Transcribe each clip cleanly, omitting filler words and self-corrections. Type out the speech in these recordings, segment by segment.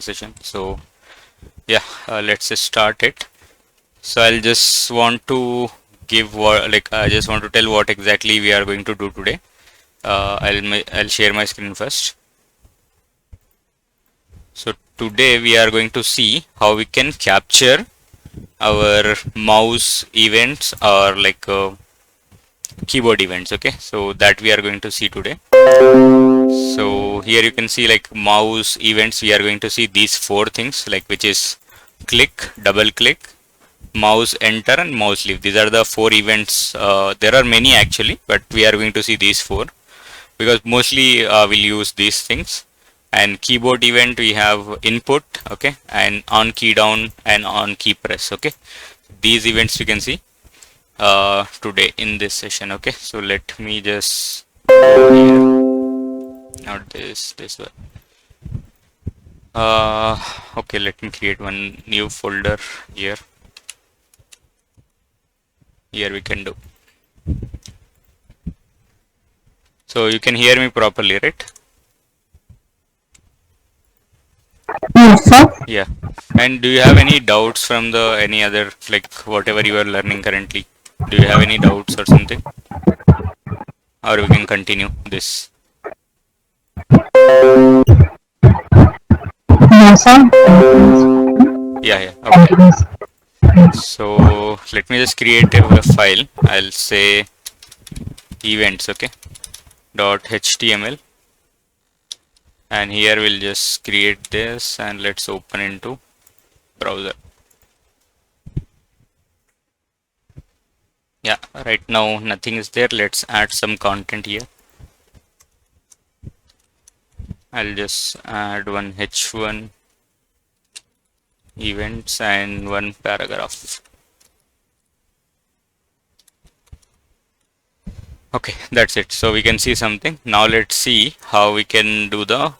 session. So yeah, let's just start it. So I'll just want to give what, like I just want to tell what exactly we are going to do today. I'll share my screen first. So today we are going to see how we can capture our mouse events or like keyboard events. Okay, so that we are going to see today. So here you can see like mouse events. We are going to see these four things, like which is click, double click, mouse enter and mouse leave. These are the four events. There are many actually, but we are going to see these four because mostly we'll use these things. And keyboard event, we have input, okay, and on key down and on key press. Okay, these events we can see today in this session. Okay, so let me just go here, not this one. Okay, let me create one new folder here. Here we can do. So you can hear me properly, right? Yes, sir. Yeah. And do you have any doubts from the any other, like whatever you are learning currently? Do you have any doubts or something? Or we can continue this. No, sir. Yeah, okay. So let me just create a file. I'll say events, okay, .html, and here we'll just create this and let's open into browser. Yeah, right now nothing is there. Let's add some content here. I'll just add one h1 events and one paragraph. Okay, that's it. So we can see something. Now let's see how we can do the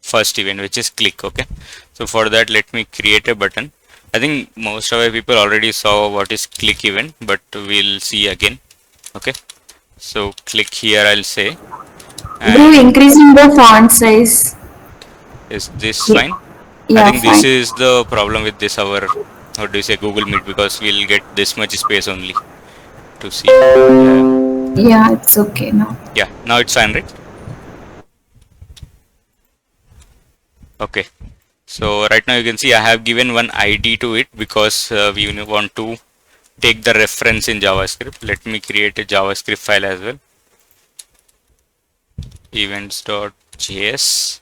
first event, which is click. Okay, so for that let me create a button. I think most of our people already saw what is click event, but we'll see again. Okay, so click here, I'll say. Bro, increasing the font size. Is this Yeah, fine? I yeah, think this fine. is the problem with this our, what do you say, Google Meet, because we'll get this much space only to see. Yeah, it's okay now. Yeah, now it's fine, right? Okay. So right now you can see I have given one ID to it because we want to take the reference in JavaScript. Let me create a JavaScript file as well. Events.js.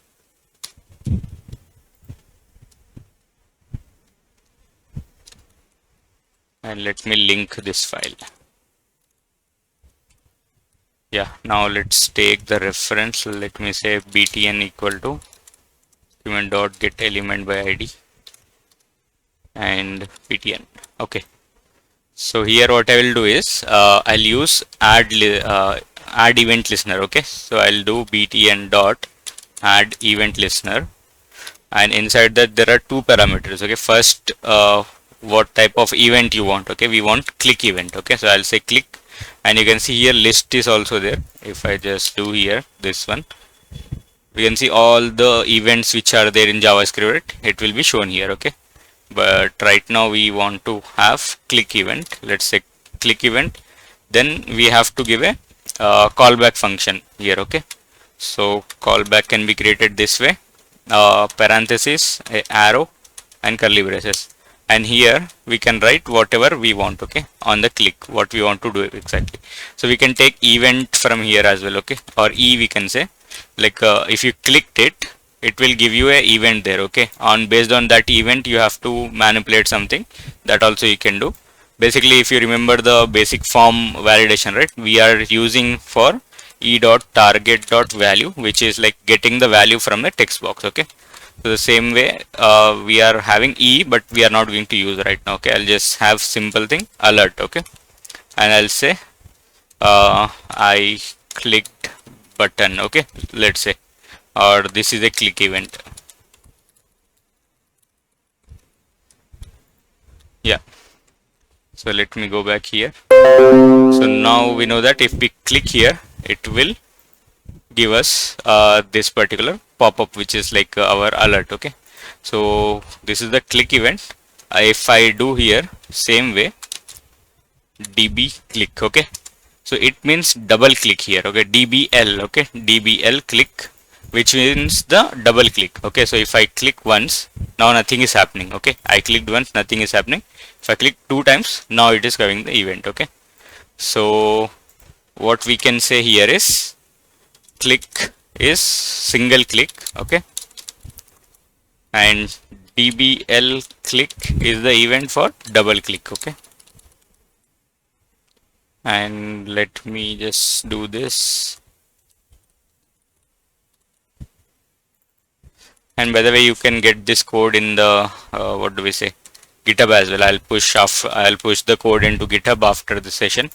And let me link this file. Yeah, now let's take the reference. Let me say btn equal to document.get element by id and btn. Okay. So here what I will do is I'll use add event listener. Okay, so I'll do btn dot add event listener, and inside that there are two parameters. Okay, first what type of event you want. Okay, we want click event. Okay, so I'll say click, and you can see here list is also there. If I just do here this one, we can see all the events which are there in JavaScript. It will be shown here. Okay, but right now we want to have click event. Let's say click event, then we have to give a callback function here. Okay, so callback can be created this way, parenthesis, a arrow and curly braces, and here we can write whatever we want. Okay, on the click what we want to do exactly. So we can take event from here as well. Okay, or we can say like if you clicked it, it will give you a event there. Okay, on based on that event you have to manipulate something. That also you can do. Basically, if you remember the basic form validation, right, we are using for e.target.value, which is like getting the value from the text box. Okay, so the same way we are having but we are not going to use right now. Okay, I'll just have simple thing alert. Okay, and I'll say I clicked button. Okay, let's say, or this is a click event. Yeah, so let me go back here. So now we know that if we click here, it will give us this particular pop-up, which is like our alert. Okay, So this is the click event. If I do here same way db click, okay, so it means double click here, okay, dbl, okay, dbl click, which means the double click. Okay, so if I click once, now nothing is happening. Okay, I clicked once, nothing is happening. If I click two times, now it is coming the event. Okay, so what we can say here is click is single click, okay, and dbl click is the event for double click. Okay, and let me just do this. And by the way, you can get this code in the what do we say, GitHub as well. I'll push the code into GitHub after the session.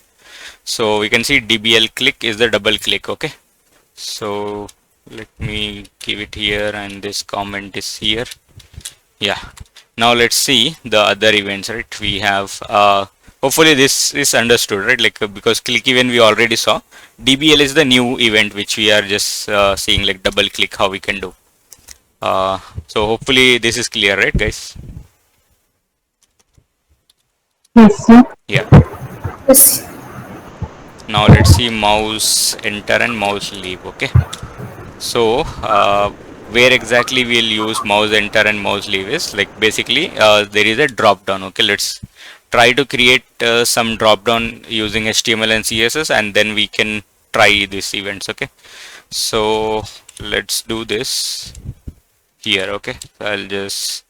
So we can see dbl click is the double click. Okay, so let me give it here, and this comment is here. Yeah, now let's see the other events, right? We have hopefully this is understood, right? Like because click event we already saw, dbl is the new event which we are just seeing, like double click how we can do. So hopefully this is clear, right, guys? Yes, sir. Yeah. Yes. Now let's see mouse enter and mouse leave. Okay. So where exactly we'll use mouse enter and mouse leave is like basically there is a drop down. Okay, let's try to create some drop down using HTML and CSS, and then we can try these events. Okay, so let's do this here. Okay, so I'll just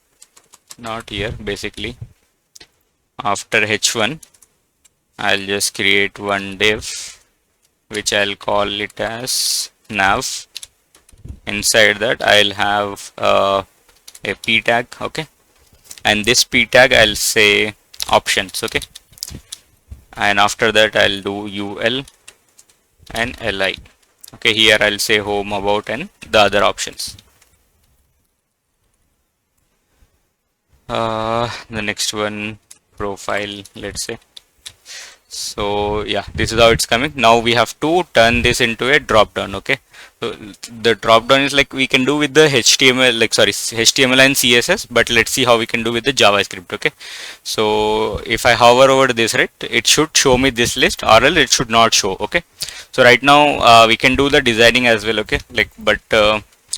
not here, basically after h1 I'll just create one div which I'll call it as nav. Inside that I'll have a p tag, okay, and this p tag I'll say options. Okay, and after that I'll do ul and li. Okay, here I'll say home, about, and the other options. The next one, profile, let's say. So yeah, this is how it's coming. Now we have to turn this into a drop down. Okay, so the drop down is like we can do with the HTML, like sorry, HTML and CSS, but let's see how we can do with the JavaScript. Okay, so if I hover over this, right, it should show me this list, or else it should not show. Okay, so right now we can do the designing as well. Okay, like but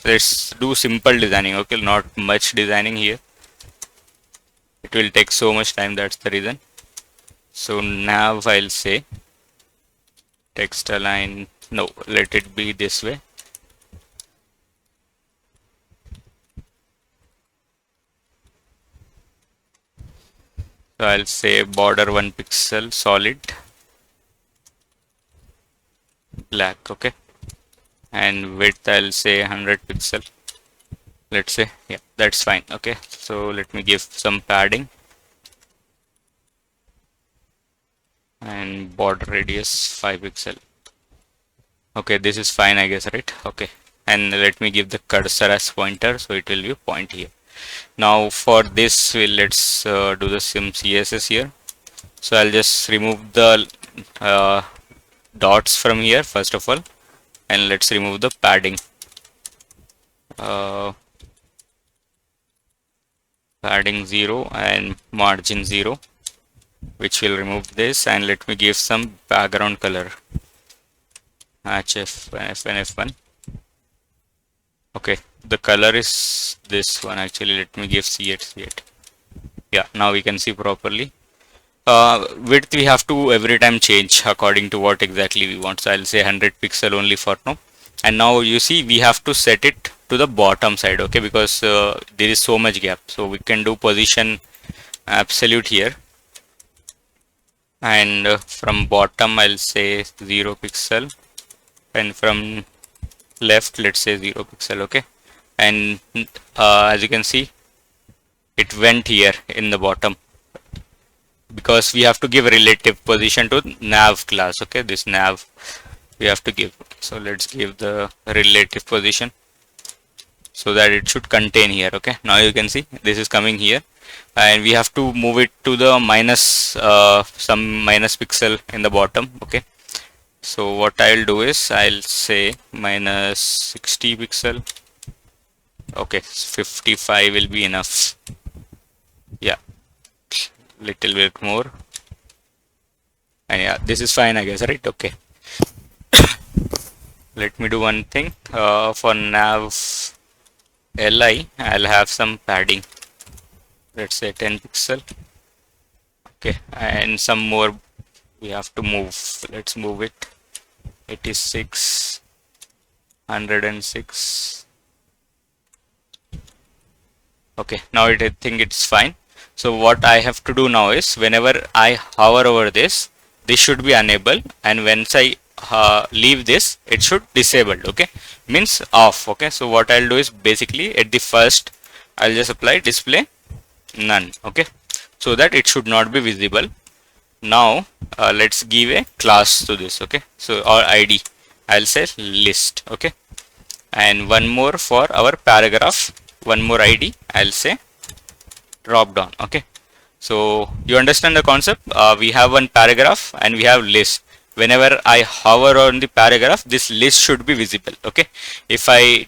let's do simple designing. Okay, not much designing here. It will take so much time, that's the reason. So nav I'll say text align, no, let it be this way. So I'll say border 1 pixel solid black. Okay, and width I'll say 100 pixel, let's say. Yeah, that's fine. Okay, so let me give some padding and border radius 5 pixel. Okay, this is fine, I guess, right? Okay, and let me give the cursor as pointer, so it will be point here. Now for this, let's do the sim CSS here. So I'll just remove the dots from here first of all, and let's remove the padding. Padding 0 and margin 0, which will remove this, and let me give some background color, HF and F1. Okay, the color is this one actually. Let me give C8. Yeah, now we can see properly. Width we have to every time change according to what exactly we want. So I'll say 100 pixel only for now. And now you see we have to set it to the bottom side. Okay, because there is so much gap. So we can do position absolute here. And from bottom I'll say 0 pixel, and from left let's say 0 pixel. Okay, and as you can see it went here in the bottom because we have to give relative position to nav class. Okay, this nav we have to give, so let's give the relative position so that it should contain here. Okay, now you can see this is coming here, and we have to move it to the minus some minus pixel in the bottom. Okay, so what I'll do is I'll say minus 60 pixel. Okay, 55 will be enough. Yeah, little bit more. And yeah, this is fine, I guess, right? Okay. Let me do one thing. For nav li, I'll have some padding. Let's say 10 pixel. Okay, and some more we have to move. Let's move it. 86, 106. Okay, now I think it's fine. So what I have to do now is whenever I hover over this, this should be enabled, and once I leave this, it should disabled. Okay, means off. Okay, so what I'll do is basically at the first I'll just apply display none. Okay, so that it should not be visible. Now let's give a class to this. Okay, so our ID I'll say list. Okay, and one more for our paragraph, one more ID I'll say drop down. Okay, so you understand the concept. We have one paragraph and we have list. Whenever I hover on the paragraph, this list should be visible. Okay, if I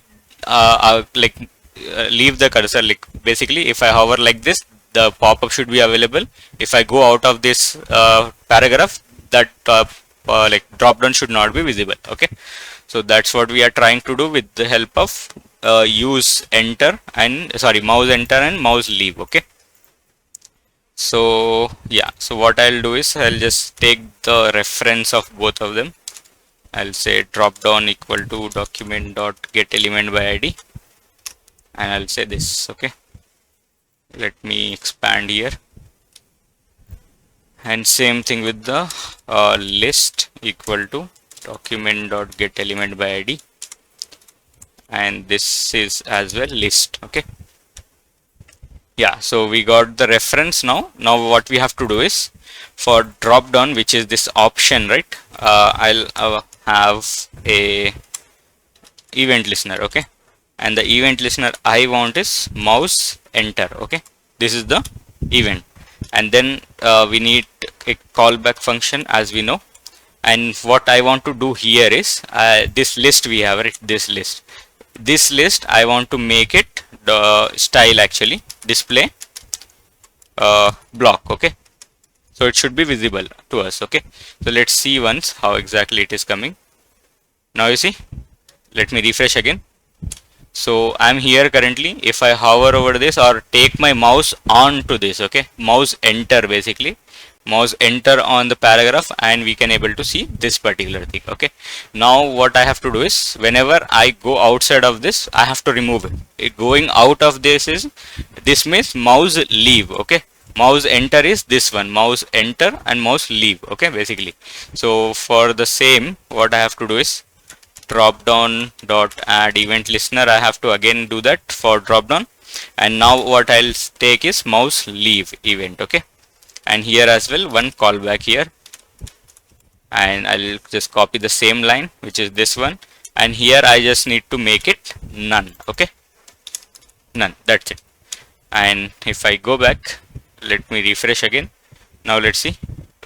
leave the cursor, like basically if I hover like this, the pop-up should be available. If I go out of this paragraph, that like drop down should not be visible. Okay, so that's what we are trying to do with the help of use enter and mouse enter and mouse leave. Okay, so yeah, so what I'll do is I'll just take the reference of both of them. I'll say drop down equal to document dot get element by id, and I'll say this. Okay, let me expand here, and same thing with the list equal to document dot get element by id, and this is as well list. Okay, yeah, so we got the reference now. Now what we have to do is for drop down, which is this option, right? I'll have a event listener. Okay, and the event listener I want is mouse enter. Okay, this is the event, and then we need a callback function, as we know. And what I want to do here is this list we have, right? This list I want to make it the style actually display block. Okay, so it should be visible to us. Okay, so let's see once how exactly it is coming. Now you see, let me refresh again. So I'm here currently. If I hover over this or take my mouse on to this, okay, mouse enter, basically mouse enter on the paragraph, and we can able to see this particular thing. Okay, now what I have to do is whenever I go outside of this, I have to remove it. Going out of this means mouse leave. Okay, mouse enter is this one, mouse enter and mouse leave. Okay, basically. So for the same, what I have to do is drop down dot add event listener. I have to again do that for drop down, and now what I'll take is mouse leave event. Okay, and here as well one callback here, and I'll just copy the same line, which is this one, and here I just need to make it none. Okay, none, that's it. And if I go back, let me refresh again. Now let's see,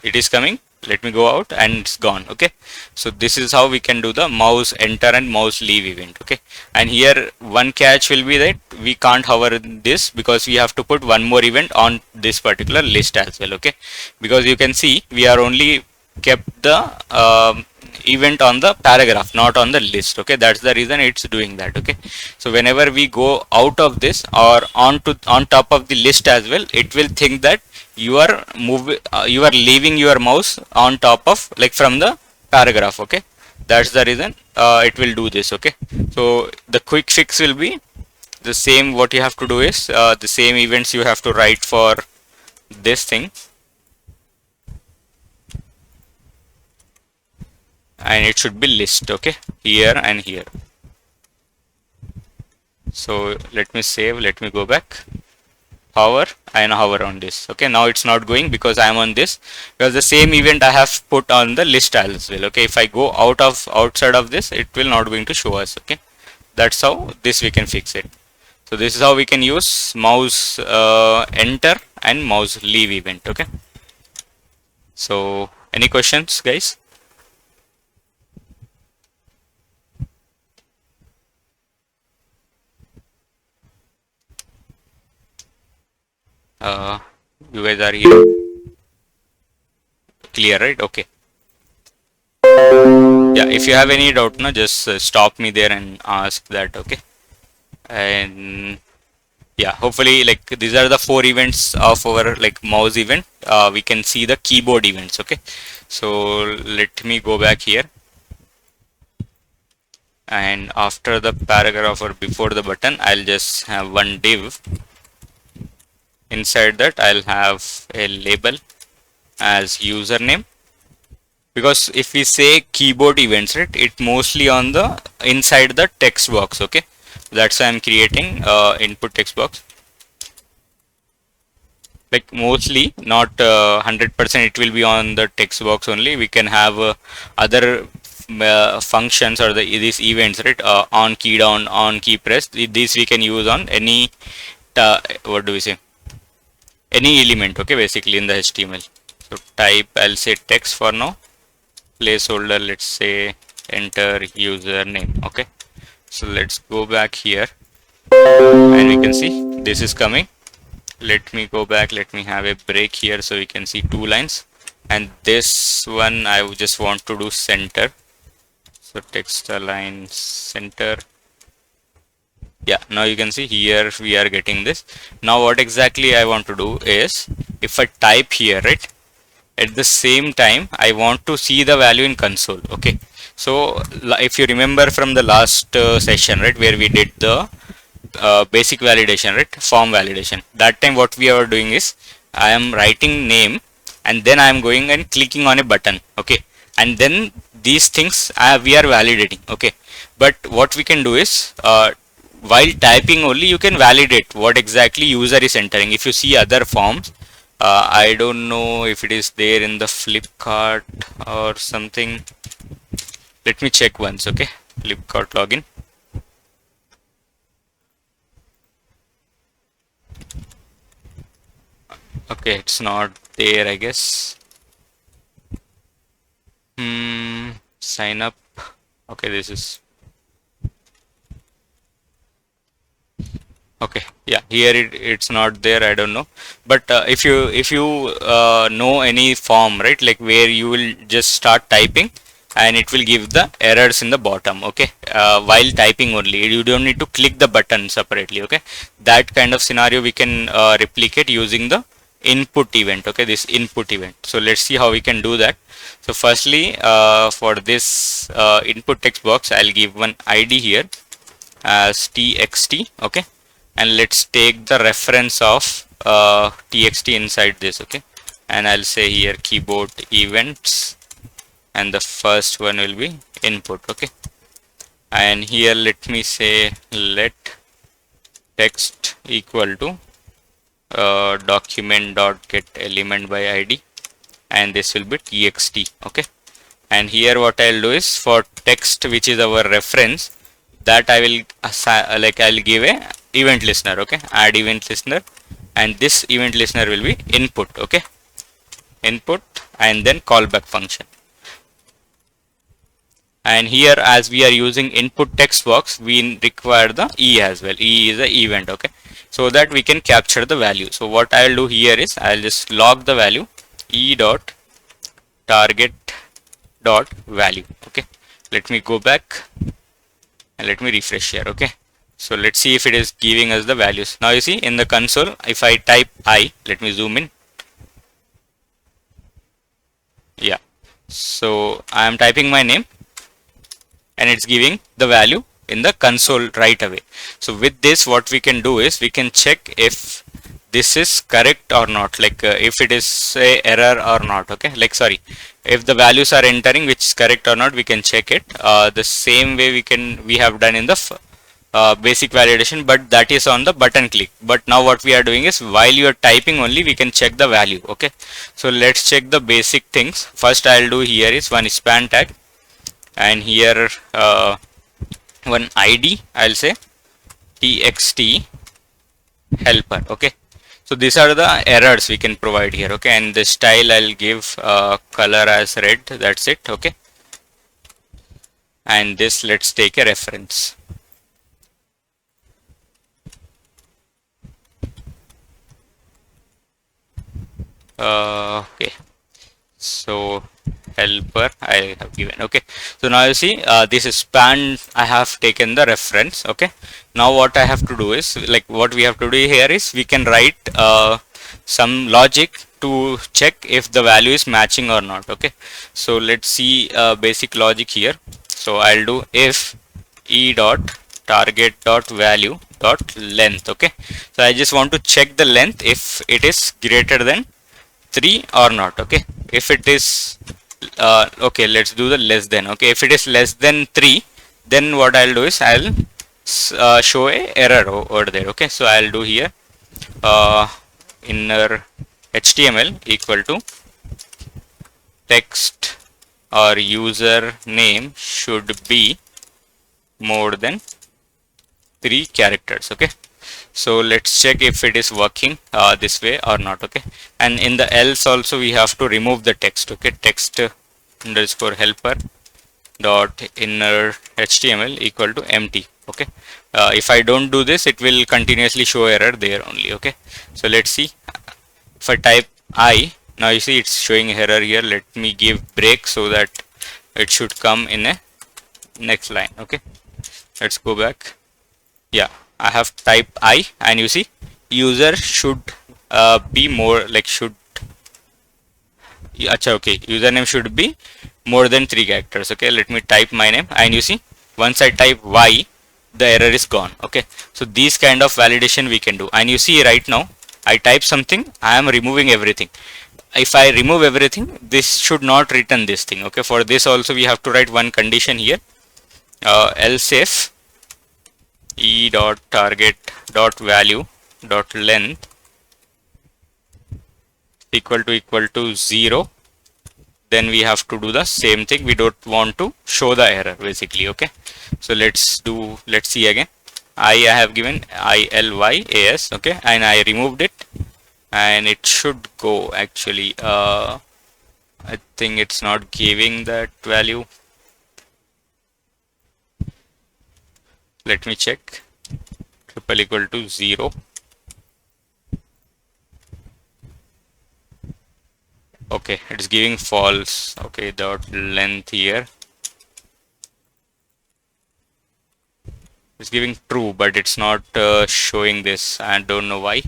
it is coming. Let me go out and it's gone. Okay, so this is how we can do the mouse enter and mouse leave event. Okay, and here one catch will be that we can't hover this because we have to put one more event on this particular list as well. Okay, because you can see we are only kept the event on the paragraph, not on the list. Okay, that's the reason it's doing that. Okay, so whenever we go out of this or on top of the list as well, it will think that you are leaving your mouse on top of, like, from the paragraph. Okay, that's the reason it will do this. Okay, so the quick fix will be the same. What you have to do is the same events you have to write for this thing, and it should be list. Okay, here and here. So let me save, let me go back, hover and hover on this. Okay, now it's not going because I am on this, because the same event I have put on the list as well. Okay, if I go outside of this, it will not going to show us. Okay, that's how this we can fix it. So this is how we can use mouse enter and mouse leave event. Okay, so any questions, guys? Uh, you guys are here? Clear, right? Okay. Yeah, if you have any doubt, no, just stop me there and ask that. Okay. And yeah, hopefully, like these are the 4 events of our like mouse event. We can see the keyboard events. Okay. So let me go back here, and after the paragraph or before the button, I'll just have one div. Inside that, I'll have a label as username, because if we say keyboard events, right, it mostly on the inside the text box. Okay, that's why I'm creating input text box. Like mostly, not 100%, it will be on the text box only. We can have other functions or these events, right, on key down, on key press. These we can use on any what do we say, any element. Okay, basically in the HTML. So type, I'll say text for now. Placeholder, let's say enter username. Okay, so let's go back here, and we can see this is coming. Let me go back, let me have a break here so we can see 2 lines, and this one I would just want to do center. So text align center. Yeah, now you can see here we are getting this. Now what exactly I want to do is, if I type here, right, at the same time I want to see the value in console. Okay, so if you remember from the last session, right, where we did the basic validation, right, form validation, that time what we are doing is I am writing name, and then I am going and clicking on a button. Okay, and then these things we are validating. Okay, but what we can do is while typing only you can validate what exactly user is entering. If you see other forms, I don't know if it is there in the Flipkart or something. Let me check once. Okay, Flipkart login. Okay, it's not there, I guess. Sign up. Okay, this is okay. Yeah, here it's not there. I don't know, but if you know any form, right, like where you will just start typing and it will give the errors in the bottom. Okay, while typing only, you don't need to click the button separately. Okay, that kind of scenario we can replicate using the input event. Okay, this input event. So let's see how we can do that. So firstly, for this input text box, I'll give one ID here as txt. Okay, and let's take the reference of txt inside this. Okay, and I'll say here keyboard events, and the first one will be input. Okay, and here let me say let text equal to document dot get element by id, and this will be txt. Okay, and here what I'll do is for text, which is our reference, that I will like I'll give a event listener. Okay, add event listener, and this event listener will be input. Okay, input, and then callback function. And here, as we are using input text box, we require the e as well. E is the event. Okay, so that we can capture the value. So what I'll do here is I'll just log the value e dot target dot value. Okay, let me go back and let me refresh here. Okay, so let's see if it is giving us the values. Now you see in the console, if I type I, let me zoom in. Yeah, so I am typing my name and it's giving the value in the console right away. So with this, what we can do is we can check if this is correct or not, like if it is say error or not. Okay, like sorry, if the values are entering which is correct or not, we can check it the same way we have done in the basic validation, but that is on the button click. But now what we are doing is while you are typing only, we can check the value. Okay, so let's check the basic things. First I'll do here is one span tag, and here one id, I'll say txt helper. Okay, so these are the errors we can provide here. Okay, and the style I'll give color as red. That's it. Okay, and this, let's take a reference. Okay, so helper I have given. Okay, so now you see this span I have taken the reference. Okay, now what I have to do is, like, what we have to do here is we can write some logic to check if the value is matching or not. Okay, so let's see basic logic here. So I'll do if e dot target dot value dot length. Okay, so I just want to check the length if it is greater than 3 or not. Okay, if it is okay, let's do the less than. Okay, if it is less than 3, then what I'll do is I'll show a error over there. Okay, so I'll do here inner html equal to text or user name should be more than 3 characters. Okay, so let's check if it is working this way or not. Okay, and in the else also we have to remove the text. Okay, text underscore helper dot inner html equal to empty. Okay, if I don't do this, it will continuously show error there only. Okay, so let's see. If I type I, now you see it's showing error here. Let me give break so that it should come in a next line. Okay, let's go back. Yeah, I have typed I, and you see user should be more like should. Acha, okay, username should be more than 3 characters. Okay, let me type my name, and you see once I type Y, the error is gone. Okay, so these kind of validation we can do, and you see right now I type something, I am removing everything. If I remove everything, this should not return this thing. Okay, for this also we have to write one condition here, else if e dot target dot value dot length equal to 0, then we have to do the same thing. We don't want to show the error basically. Okay, so let's see again. I have given ILYAS. Okay, and I removed it, and it should go actually. I think it's not giving that value. Let me check. Triple equal to 0. Okay, it's giving false. Okay, dot length here it's giving true, but it's not showing this. I don't know why.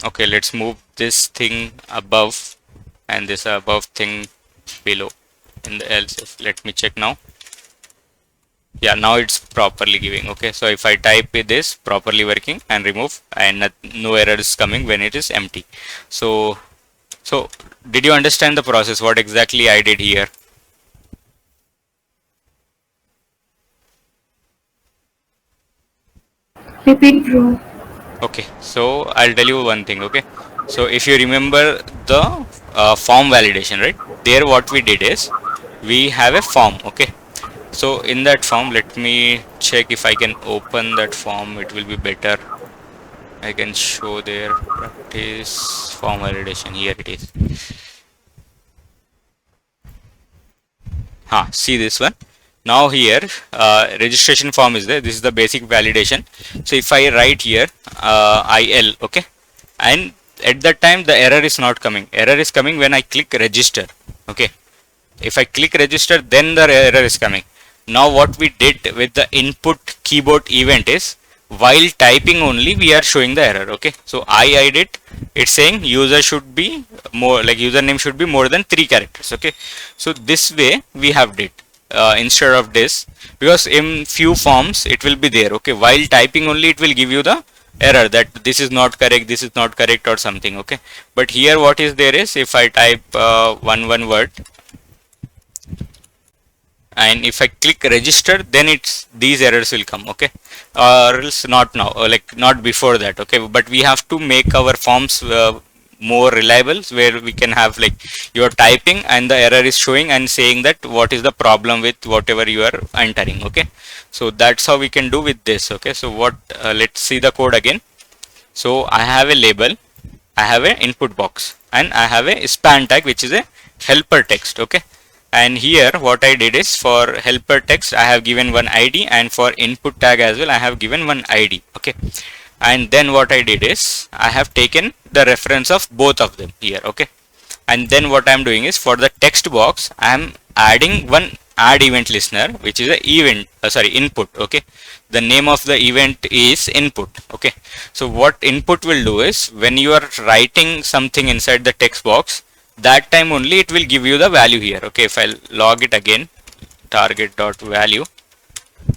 Okay, let's move this thing above and this above thing below in the else if. Let me check now. Yeah, now it's properly giving. Okay, so if I type this properly working and remove, and no error is coming when it is empty. So did you understand the process, what exactly I did here? Repeat, bro. Okay, so I'll tell you one thing. Okay, so if you remember the form validation, right there, what we did is we have a form. Okay, so in that form, let me check if I can open that form. It will be better. I can show their practice form validation. Here it is. See this one. Now here registration form is there. This is the basic validation. So if I write here IL, okay, and at that time the error is not coming. Error is coming when I click register. Okay, if I click register, then the error is coming. Now what we did with the input keyboard event is, while typing only we are showing the error. Okay, so I did, it's saying user should be more, like username should be more than 3 characters. Okay, so this way we have did instead of this, because in few forms it will be there. Okay, while typing only it will give you the error that this is not correct, this is not correct or something. Okay, but here what is there is, if I type one word and if I click register, then it's these errors will come. Okay, or else not now, or like not before that. Okay, but we have to make our forms more reliable, where we can have like you are typing and the error is showing and saying that what is the problem with whatever you are entering. Okay, so that's how we can do with this. Okay, so what let's see the code again. So I have a label, I have an input box, and I have a span tag which is a helper text. Okay, and here what I did is, for helper text I have given one ID, and for input tag as well I have given one ID. Okay, and then what I did is I have taken the reference of both of them here. Okay, and then what I'm doing is for the text box I'm adding one add event listener, which is a event input. Okay, the name of the event is input. Okay, so what input will do is when you are writing something inside the text box, that time only it will give you the value here. Okay, if I log it again, target dot value,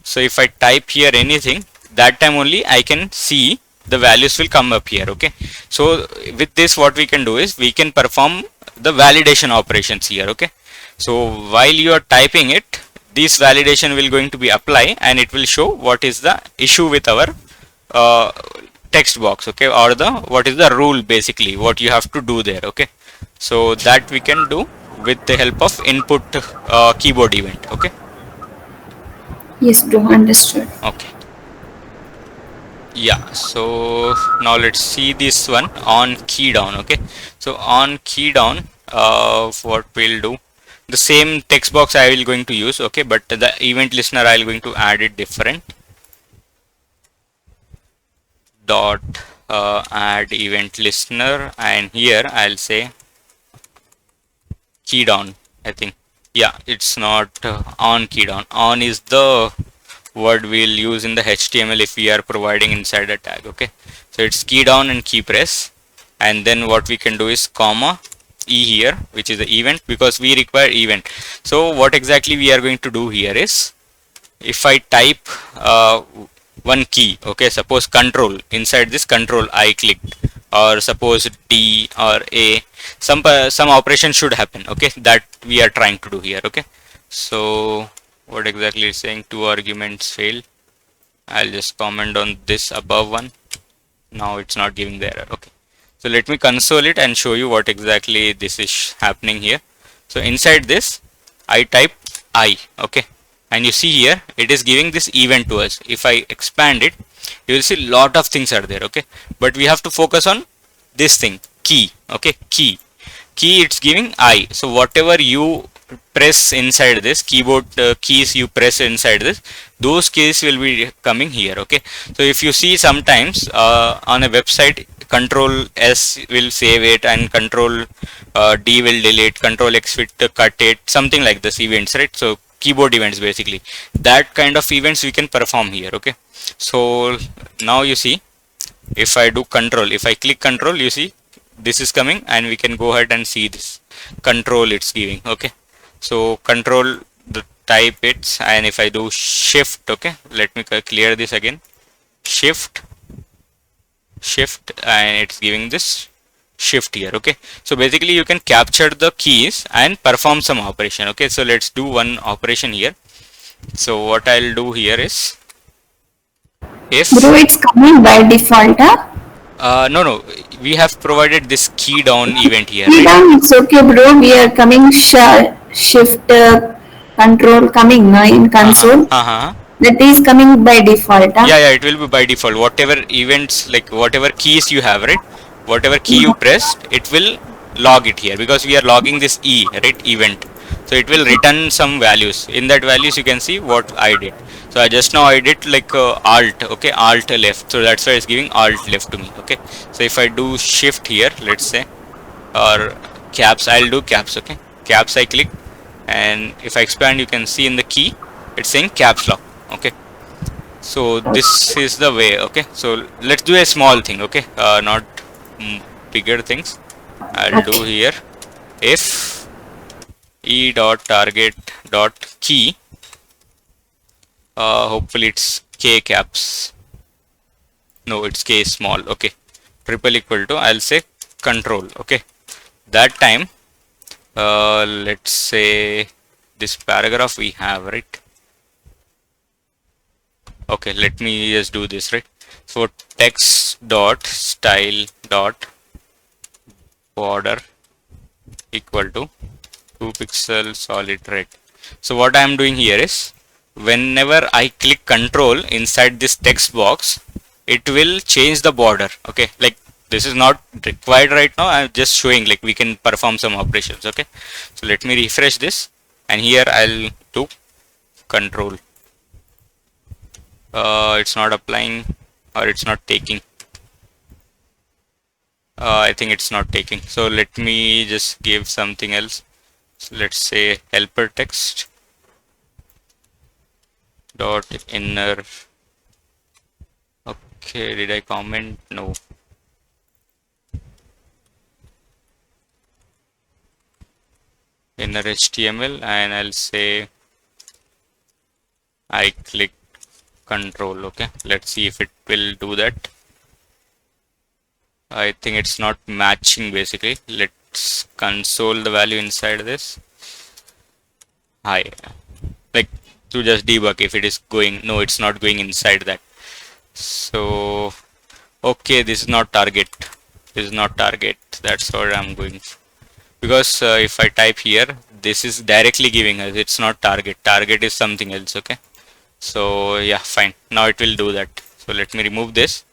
so if I type here anything, that time only I can see the values will come up here. Okay, so with this what we can do is we can perform the validation operations here. Okay, so while you are typing it, this validation will going to be apply and it will show what is the issue with our uh, text box. Okay, or the what is the rule, basically what you have to do there. Okay, so that we can do with the help of input keyboard event. Okay. Yes, bro. Understood. Okay. Yeah, so now let's see this one on key down. Okay, so on key down, what we'll do, the same text box I will going to use. Okay, but the event listener I will going to add it different. Dot add event listener, and here I'll say key down. I think, yeah, it's not on key down. On is the word we'll use in the HTML if we are providing inside a tag. Okay, so it's key down and key press, and then what we can do is comma e here, which is the event, because we require event. So what exactly we are going to do here is, if I type one key, okay, suppose control, inside this control I clicked, or suppose D or A, some operation should happen. Okay, that we are trying to do here. Okay, so what exactly is saying, two arguments failed. I'll just comment on this above one. Now it's not giving the error. Okay, so let me console it and show you what exactly this is happening here. So inside this I type I. Okay, and you see here it is giving this event to us. If I expand it, you will see lot of things are there. Okay, but we have to focus on this thing, key. Okay, key it's giving I. So whatever you press inside this keyboard, keys you press inside this, those keys will be coming here. Okay, so if you see sometimes on a website, control S will save it and control D will delete, control X will cut it, something like this events, right? So keyboard events, basically that kind of events we can perform here. Okay, so now you see, if I do control, if I click control, you see this is coming, and we can go ahead and see this control it's giving. Okay, so control the type it's, and if I do shift, okay, let me clear this again, shift, and it's giving this shift here. Okay, so basically you can capture the keys and perform some operation. Okay, so let's do one operation here. So what I'll do here is, if Bro, it's coming by default, huh? no, we have provided this key down event here, Key right? down, it's okay, bro. We are coming shift control coming in console. That is coming by default, huh? Yeah, it will be by default. Whatever events, like whatever keys you have, right? Whatever key you pressed, it will log it here, because we are logging this E, right, event. So it will return some values. In that values you can see what I did. So I just now I did like alt, okay, alt left. So that's why it's giving alt left to me. Okay, so if I do shift here, let's say, or caps, I'll do caps. Okay, caps I click, and if I expand, you can see in the key it's saying caps lock. Okay, so this is the way. Okay, so let's do a small thing. Okay, not bigger things. I'll do here, if e dot target dot key, hopefully it's k caps, no, it's k small. Okay, triple equal to, I'll say control. Okay, that time let's say this paragraph we have, right? Okay, let me just do this, right? So text dot style dot border equal to 2 pixel solid red. So what I am doing here is, whenever I click control inside this text box, it will change the border. Okay, like this is not required right now, I'm just showing like we can perform some operations. Okay, so let me refresh this, and here I'll do control. It's not applying, or it's not taking. I think it's not taking. So let me just give something else. So let's say helper text dot inner. Okay, did I comment? No. Inner HTML, and I'll say I click control. Okay, let's see if it will do that. I think it's not matching basically. Let's console the value inside this. Hi, like to just debug if it is going. No, it's not going inside that. So okay, this is not target. This is not target. That's what I'm going for. Because if I type here, this is directly giving us. It's not target. Target is something else. Okay. So yeah, fine. Now it will do that. So let me remove this.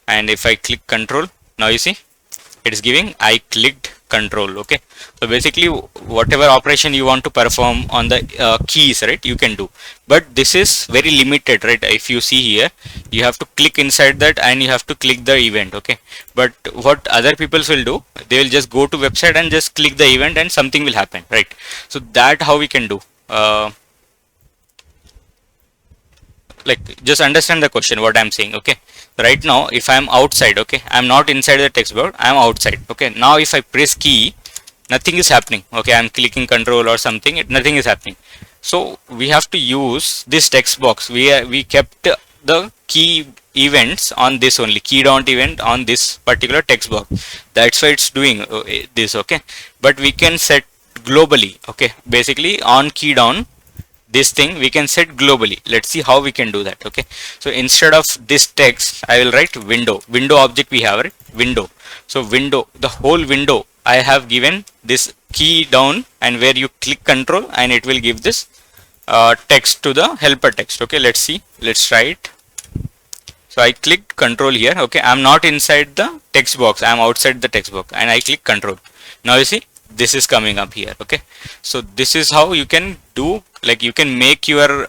And if I click control, now you see it is giving I clicked control. Okay, so basically whatever operation you want to perform on the keys, right, you can do, but this is very limited, right? If you see here, you have to click inside that and you have to click the event. Okay, but what other people will do, they will just go to website and just click the event and something will happen, right? So that how we can do. Like just understand the question what I'm saying. Okay, right now if I'm outside, okay, I'm not inside the text box, I'm outside. Okay, now if I press key, nothing is happening. Okay, I'm clicking control or something, nothing is happening. So we have to use this text box. We kept the key events on this only, key down event on this particular text box. That's why it's doing this. Okay, but we can set globally. Okay, basically on key down this thing we can set globally. Let's see how we can do that. Okay, so instead of this text I will write window object we have, right? Window. So window, the whole window I have given this key down, and where you click control and it will give this text to the helper text. Okay, let's see, let's try it. So I clicked control here. Okay, I'm not inside the text box, I'm outside the text box, and I click control. Now you see this is coming up here. Okay, so this is how you can do, like you can make your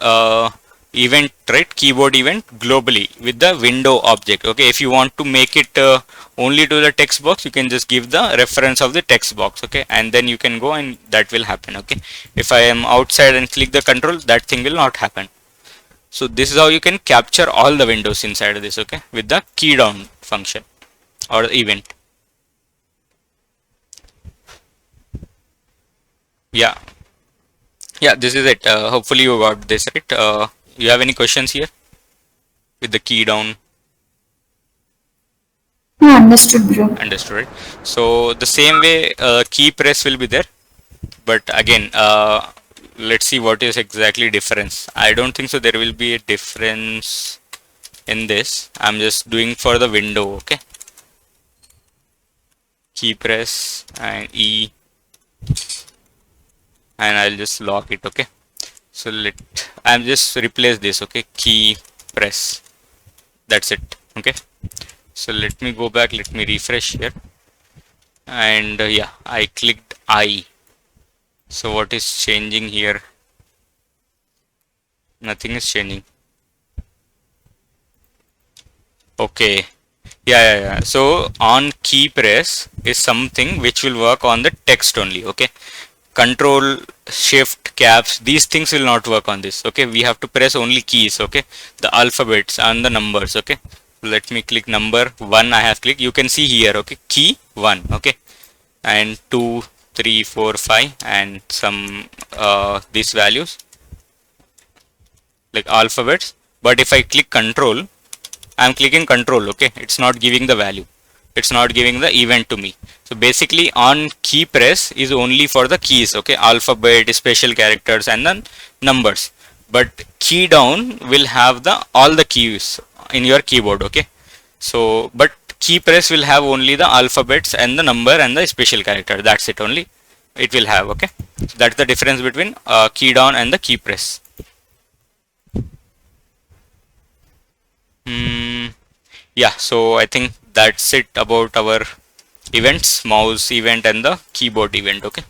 event, right, keyboard event globally with the window object. Okay, if you want to make it only to the text box, you can just give the reference of the text box. Okay, and then you can go and that will happen. Okay, if I am outside and click the control, that thing will not happen. So this is how you can capture all the windows inside of this. Okay, with the key down function or event. Yeah, yeah, this is it. Hopefully you got this right. You have any questions here with the key down? Yeah, understood, bro. Understood, right? So the same way key press will be there, but again let's see what is exactly difference. I don't think so there will be a difference in this. I'm just doing for the window. Okay, key press and E, and I'll just lock it. Okay, so I'm just replace this. Okay, key press, that's it. Okay, so let me go back, let me refresh here, and yeah, I clicked I. So what is changing here? Nothing is changing. Okay, yeah. So on key press is something which will work on the text only. Okay, control, shift, caps, these things will not work on this. Okay, we have to press only keys. Okay, the alphabets and the numbers. Okay, let me click number 1. I have clicked, you can see here. Okay, key 1. Okay, and 2, 3, 4, 5, and some these values like alphabets. But if I click control, I'm clicking control. Okay, it's not giving the value, it's not giving the event to me. So basically on key press is only for the keys. Okay, alphabet, special characters, and then numbers. But key down will have the all the keys in your keyboard. Okay, so but key press will have only the alphabets and the number and the special character. That's it only it will have. Okay, so that's the difference between key down and the key press. Yeah, so I think that's it about our events, mouse event and the keyboard event. Okay,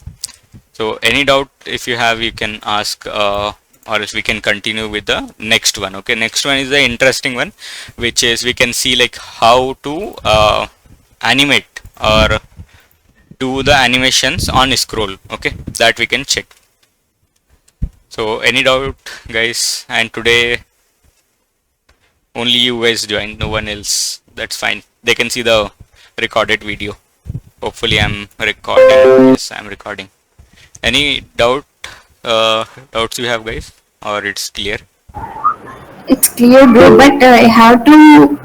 so any doubt if you have, you can ask, or else we can continue with the next one. Okay, next one is the interesting one, which is we can see like how to animate or do the animations on scroll. Okay, that we can check. So any doubt, guys? And today only you guys joined, no one else. That's fine. They can see the recorded video. Hopefully I'm recording. Yes, I'm recording. Any doubts you have, guys, or it's clear? It's clear, bro, but I have to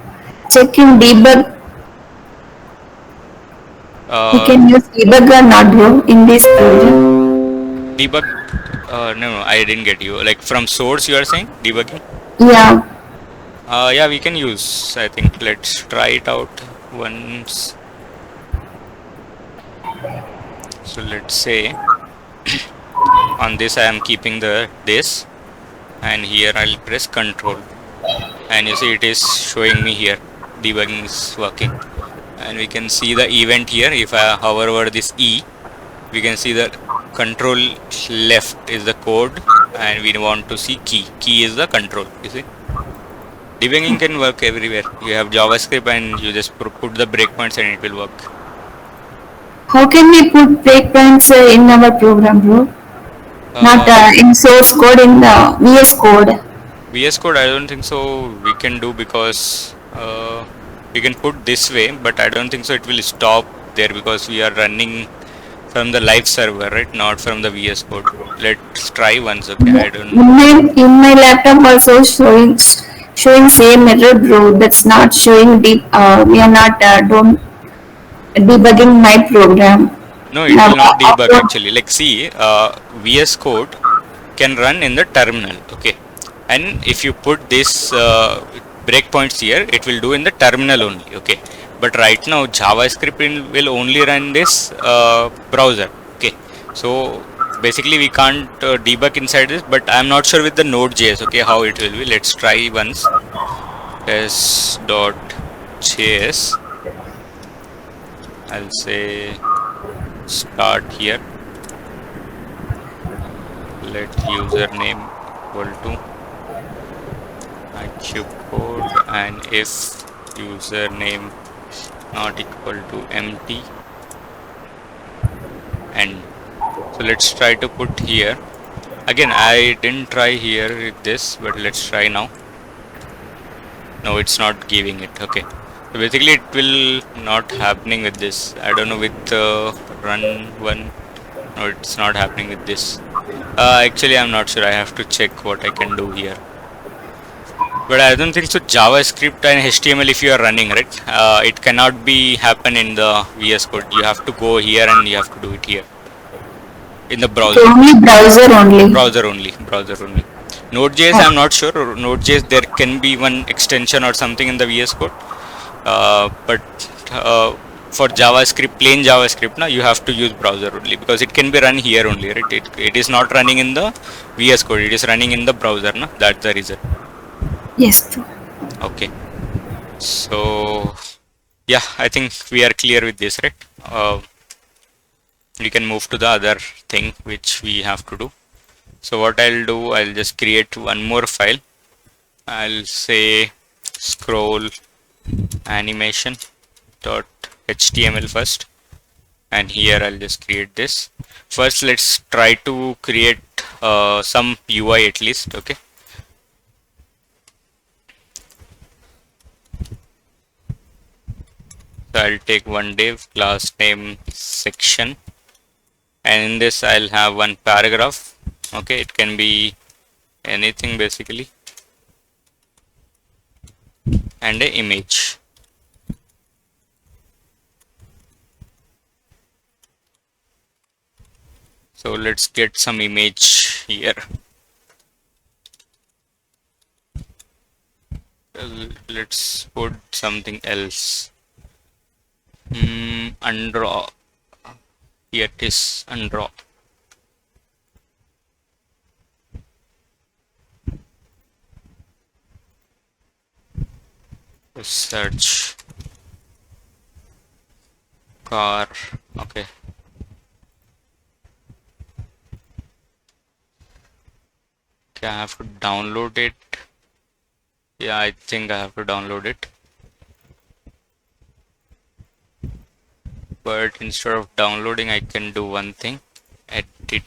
check in debug. We Uh, can use debug or not, bro, in this project. Debug. No, I didn't get you. Like from source, you are saying debugging? Yeah. Yeah, we can use. I think let's try it out once. So let's say on this I am keeping this, and here I'll press control, and you see it is showing me here debugging is working, and we can see the event here. If I hover over this E, we can see the control left is the code, and we want to see key is the control. You see, debugging can work everywhere. You have JavaScript and you just put the breakpoints and it will work. How can we put breakpoints in our program, bro? Not in source code, in the VS code. VS code, I don't think so we can do, because we can put this way, but I don't think so it will stop there, because we are running from the live server, right? Not from the VS code. Let's try once. Okay, I don't know. In my laptop also showing same error, bro. That's not showing deep. We are not don't debugging my program. No, it will not debug actually. Like see, VS code can run in the terminal. Okay, and if you put this breakpoints here, it will do in the terminal only. Okay, but right now JavaScript will only run this browser. Okay, so basically we can't debug inside this, but I'm not sure with the Node.js. Okay, how it will be. Let's try once. s.js. I'll say start here. Let username equal to icubecode, and if username not equal to empty, end. So let's try to put here. Again, I didn't try here with this, but let's try now. No, it's not giving it. Okay, so basically it will not happening with this. I don't know with run one. No, it's not happening with this. Actually, I'm not sure. I have to check what I can do here. But I don't think so. JavaScript and HTML, if you are running, right, it cannot be happen in the VS code. You have to go here and you have to do it here in the browser. So only browser only. Browser only. Browser only. Node.js, I'm not sure. Node.js, there can be one extension or something in the VS code. But for JavaScript, plain JavaScript, now you have to use browser only, because it can be run here only, right? It is not running in the VS code. It is running in the browser. No? That's the reason. Yes. Okay. So yeah, I think we are clear with this, right? We can move to the other thing which we have to do. So what I'll do, I'll just create one more file. I'll say scroll animation.html first, and here I'll just create this. First, let's try to create some UI at least. Okay. So I'll take one div, class name section, and in this I'll have one paragraph. Okay, it can be anything basically, and an image. So let's get some image here. Let's put something else. Undraw. Here it is, undraw. Search car. Okay. Okay, I have to download it. Yeah, I think I have to download it. but instead of downloading I can do one thing, edit.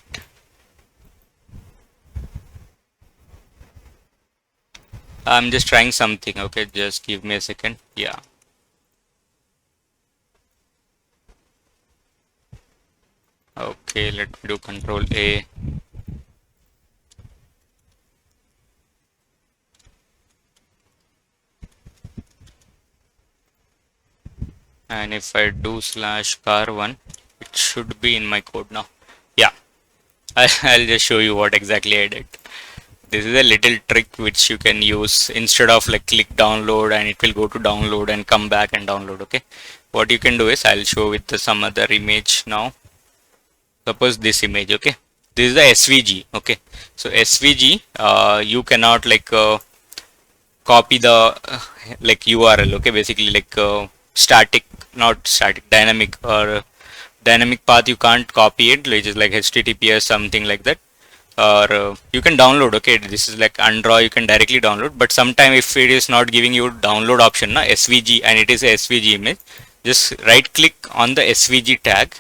I'm just trying something, okay, just give me a second. Yeah, okay, let me do control A. And if I do slash car1, it should be in my code now. Yeah, I'll just show you what exactly I did. This is a little trick which you can use instead of like click download and it will go to download and come back and download. Okay, what you can do is I'll show with some other image now. Suppose this image. Okay, this is the SVG. Okay, so SVG you cannot like copy the like URL. Okay, basically like static, not static, dynamic or dynamic path you can't copy it, which is like HTTPS something like that. Or you can download. Okay, this is like undraw, you can directly download, but sometime if it is not giving you download option na SVG and it is a SVG image, just right click on the SVG tag,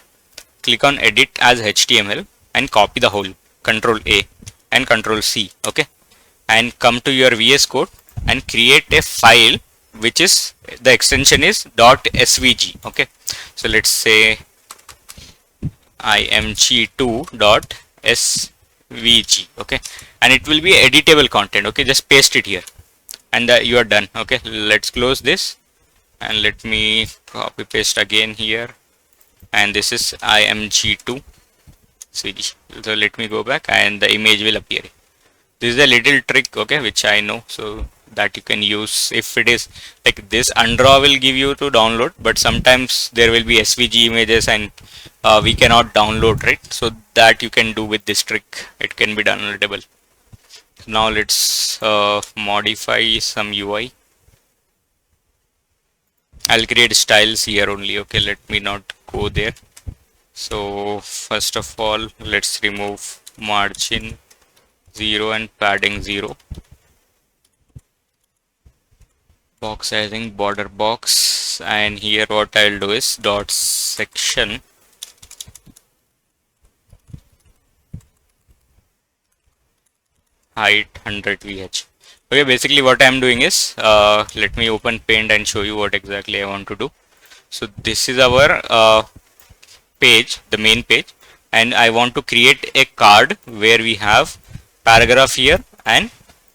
click on edit as HTML and copy the whole, control A and control C. Okay, and come to your VS code and create a file which is the extension is .svg. Okay, so let's say img2.svg. Okay, and it will be editable content. Okay, just paste it here and you are done. Okay, let's close this and let me copy paste again here, and this is img2 svg. So let me go back and the image will appear. This is a little trick, okay, which I know, so that you can use. If it is like this, undraw will give you to download, but sometimes there will be SVG images and we cannot download, right? So that you can do with this trick. It can be downloadable. Now let's modify some UI. I'll create styles here only. Okay, let me not go there. So first of all, let's remove margin 0 and padding 0. Box sizing border box, and here what I'll do is dot section height 100 VH. Okay, basically what I'm doing is let me open paint and show you what exactly I want to do. So this is our page, the main page, and I want to create a card where we have paragraph here and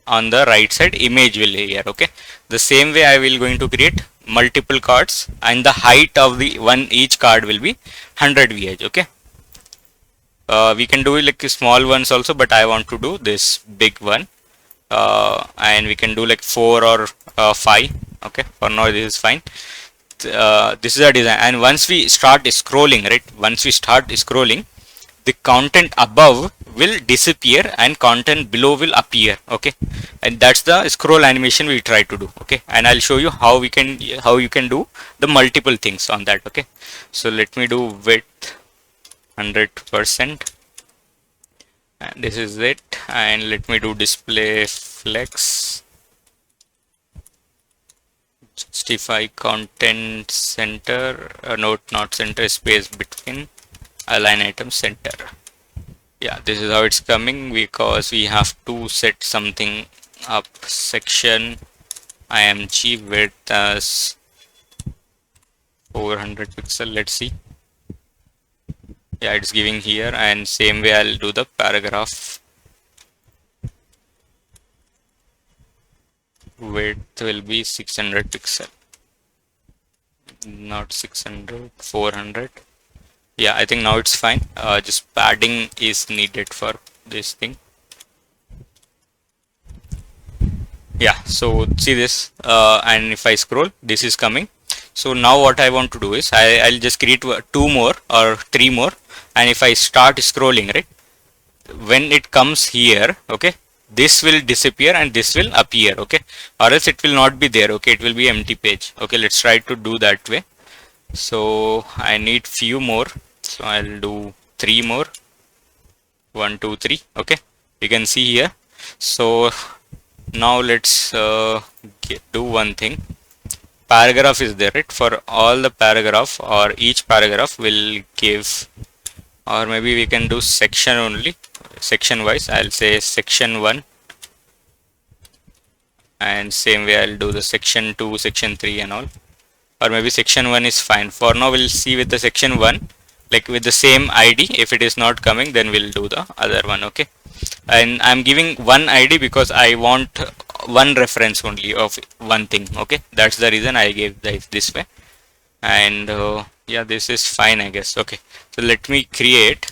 on the right side image will be here. Okay, the same way I will going to create multiple cards and the height of the one each card will be 100 VH. Okay, we can do like small ones also, but I want to do this big one, and we can do like 4 or 5. Okay, for now this is fine. This is a design, and once we start scrolling, right, once we start scrolling, the content above will disappear and content below will appear. Okay, and that's the scroll animation we try to do. Okay, and I'll show you how you can do the multiple things on that. Okay, so let me do width 100%, and this is it, and let me do display flex, justify content center, not center, space between, align item center. Yeah, this is how it's coming, because we have to set something up. Section img width as 400 pixel. Let's see. Yeah, it's giving here, and same way I'll do the paragraph. Width will be 600 pixel, not 600, 400. Yeah, I think now it's fine. Just padding is needed for this thing. Yeah, so see this, and if I scroll, this is coming. So now what I want to do is I'll just create 2 more or 3 more, and if I start scrolling, right, when it comes here, okay, this will disappear and this will appear. Okay, or else it will not be there. Okay, it will be empty page. Okay, let's try to do that way. So I need few more, so I'll do 3 more. 1 2 3. Okay, you can see here. So now let's do one thing. paragraph is there, right? For all the paragraph, or each paragraph will give, or maybe we can do section only, section wise. I'll say section 1, and same way I'll do the section 2, section 3 and all, or maybe section 1 is fine. For now we'll see with the section 1, like with the same ID. If it is not coming, then we'll do the other one. Okay, and I'm giving one ID because I want one reference only of one thing. Okay, that's the reason I gave this way. And yeah, this is fine, I guess. Okay, so let me create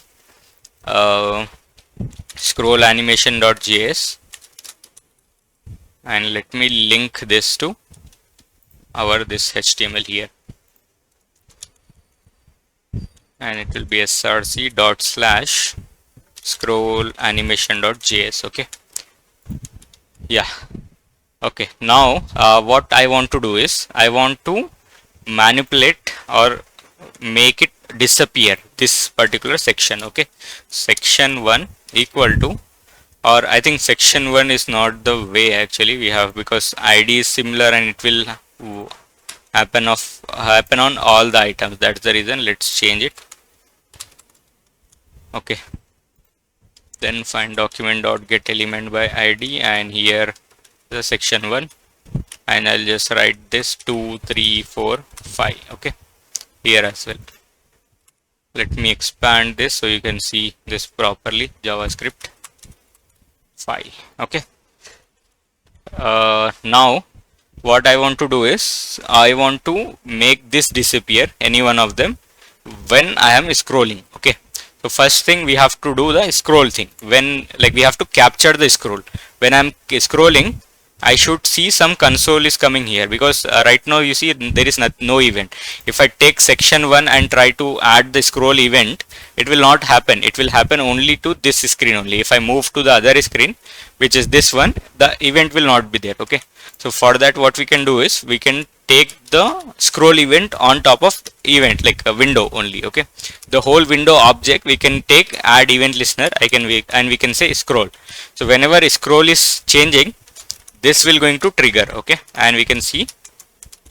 scroll animation.js, and let me link this to our this HTML here, and it will be src / scroll animation.js. okay, yeah. Okay, now what I want to do is I want to manipulate or make it disappear, this particular section. Okay, section 1 equal to, or I think section 1 is not the way actually we have, because ID is similar and it will happen on all the items. That's the reason. Let's change it. Okay, then find document.getElement by ID, and here the section 1, and I'll just write this 2, 3, 4, 5. Okay, here as well. Let me expand this so you can see this properly. JavaScript 5. Okay, now what I want to do is I want to make this disappear, any one of them, when I am scrolling. Okay, so first thing we have to do the scroll thing. When, like, we have to capture the scroll. When I'm scrolling, I should see some console is coming here, because right now you see there is no event. If I take section 1 and try to add the scroll event, it will not happen. It will happen only to this screen only. If I move to the other screen, which is this one, the event will not be there. Okay, so for that what we can do is we can take the scroll event on top of event, like a window only. Okay, the whole window object we can take, add event listener, and we can say scroll. So whenever scroll is changing, this will going to trigger. Okay, and we can see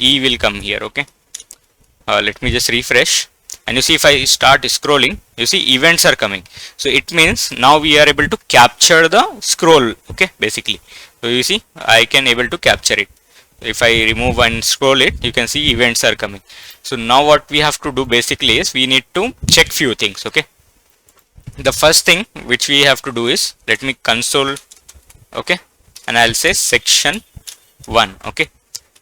E will come here. Okay, let me just refresh, and you see if I start scrolling, you see events are coming. So it means now we are able to capture the scroll. Okay, basically, so you see I can able to capture it. If I remove and scroll it, you can see events are coming. So now what we have to do basically is we need to check few things. Okay, the first thing which we have to do is, let me console. Okay, and I'll say section 1. Okay,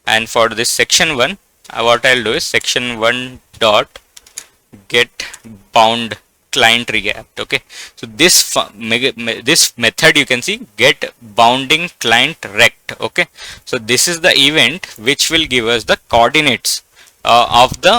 and for this section 1, what I'll do is section 1 dot get bound client react. Okay, so this method you can see, get bounding client rect. Okay, so this is the event which will give us the coordinates of the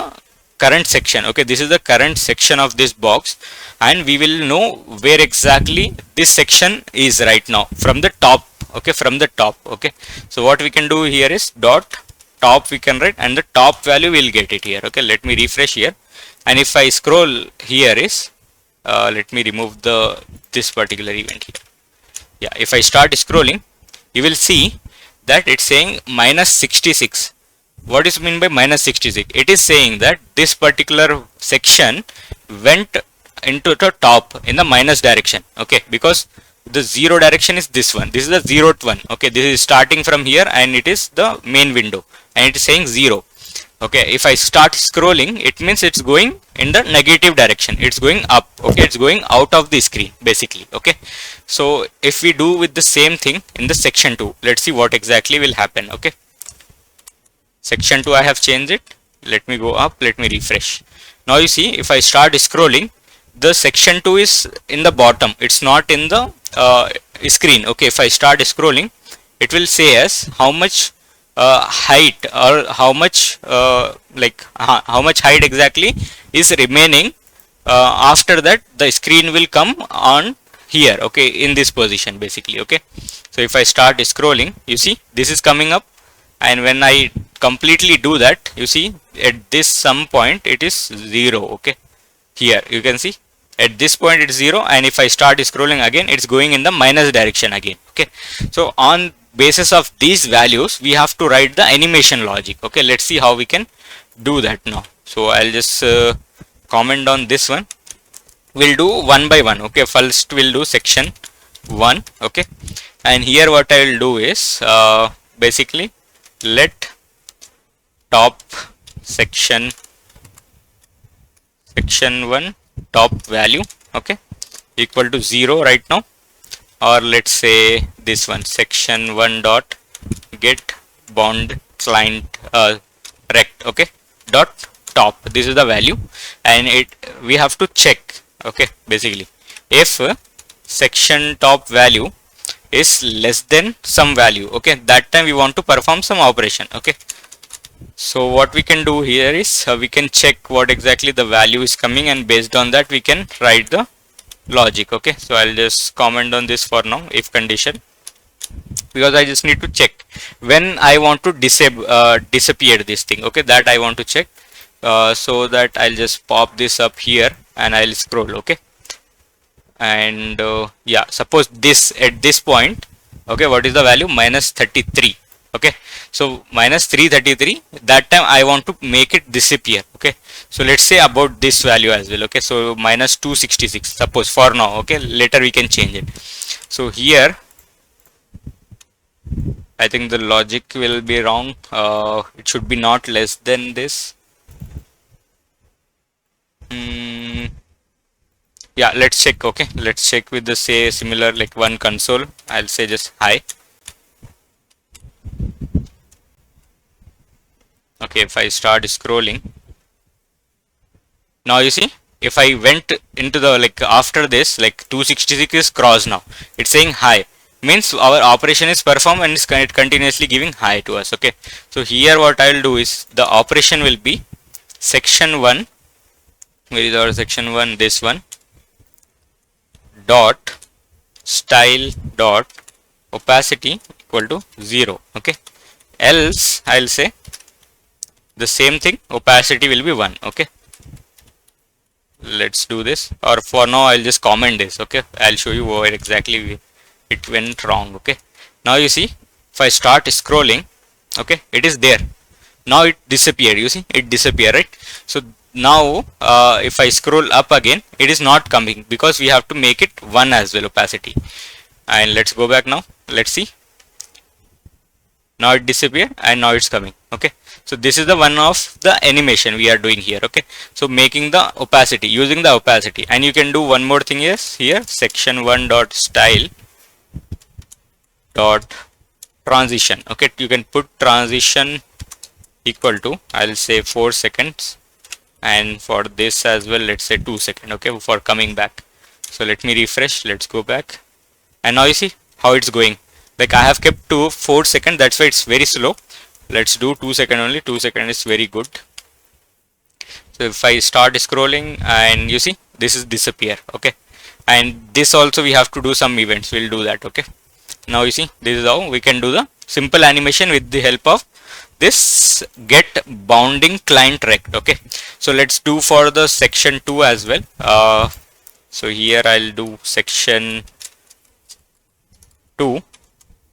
current section. Okay, this is the current section of this box, and we will know where exactly this section is right now from the top. Okay, from the top. Okay, so what we can do here is dot top we can write, and the top value will get it here. Okay, let me refresh here, and if I scroll here is let me remove this particular event here. Yeah, if I start scrolling, you will see that it's saying -66. What is mean by -66? It is saying that this particular section went into the top in the minus direction. Okay, because the 0 direction is this one. This is the 0th one. Okay, this is starting from here, and it is the main window, and it is saying 0. Okay, if I start scrolling, it means it's going in the negative direction. It's going up. Okay, it's going out of the screen basically. Okay, so if we do with the same thing in the section 2, let's see what exactly will happen. Okay, section 2 I have changed it. Let me go up, let me refresh. Now you see if I start scrolling, the section 2 is in the bottom, it's not in the screen. Okay, if I start scrolling, it will say as how much height, or how much how much height exactly is remaining. After that the screen will come on here. Okay, in this position basically. Okay, so if I start scrolling, you see this is coming up, and when I completely do that, you see at this some point it is 0. Okay, here you can see at this point it's 0, and if I start scrolling again, it's going in the minus direction again. Okay, so on basis of these values we have to write the animation logic. Okay, let's see how we can do that now. So I'll just comment on this one. We'll do one by one. Okay, first we'll do section 1. Okay, and here what I will do is basically let top section 1 top value, okay, equal to 0 right now, or let's say this one, section 1 dot get bound client rect, okay, dot top. This is the value, and we have to check, okay, basically if section top value is less than some value, okay, that time we want to perform some operation. Okay, so what we can do here is we can check what exactly the value is coming, and based on that we can write the logic. Okay, so I'll just comment on this for now, if condition, because I just need to check when I want to disappear this thing. Okay, that I want to check, so that I'll just pop this up here and I'll scroll. Okay, and yeah, suppose this at this point, okay, what is the value? Minus 33. Okay, so minus 333, that time I want to make it disappear. Okay, so let's say about this value as well. Okay, so minus 266, suppose, for now. Okay, later we can change it. So here I think the logic will be wrong. It should be not less than this. Yeah, let's check. Okay, let's check with the say similar like one console. I'll say just hi. Okay, if I start scrolling, now you see, if I went into the like after this, like 266 is crossed now, it's saying hi, means our operation is performed and it's continuously giving hi to us. Okay, so here what I'll do is the operation will be section 1, where is our section 1, this one, dot style dot opacity equal to 0. Okay, else I'll say the same thing, opacity will be 1. Okay, let's do this, or for now I'll just comment this. Okay, I'll show you where exactly it went wrong. Okay, now you see, if I start scrolling, okay, it is there. Now it disappeared. You see, it disappeared, right? So now if I scroll up again, it is not coming because we have to make it 1 as well, opacity. And let's go back now. Let's see. Now it disappeared and now it's coming. Okay, so this is the one of the animation we are doing here. Okay, so making the opacity, using the opacity. And you can do one more thing is here, section 1 dot style dot transition. Okay, you can put transition equal to, I'll say 4 seconds, and for this as well, let's say 2 seconds. Okay, for coming back. So let me refresh, let's go back, and now you see how it's going. Like I have kept to 4 seconds, that's why it's very slow. Let's do 2 seconds only. 2 seconds is very good. So if I start scrolling, and you see this is disappear. Okay, and this also we have to do some events, we'll do that. Okay, now you see this is how we can do the simple animation with the help of this get bounding client rect. Okay, so let's do for the section 2 as well. So here I'll do section 2,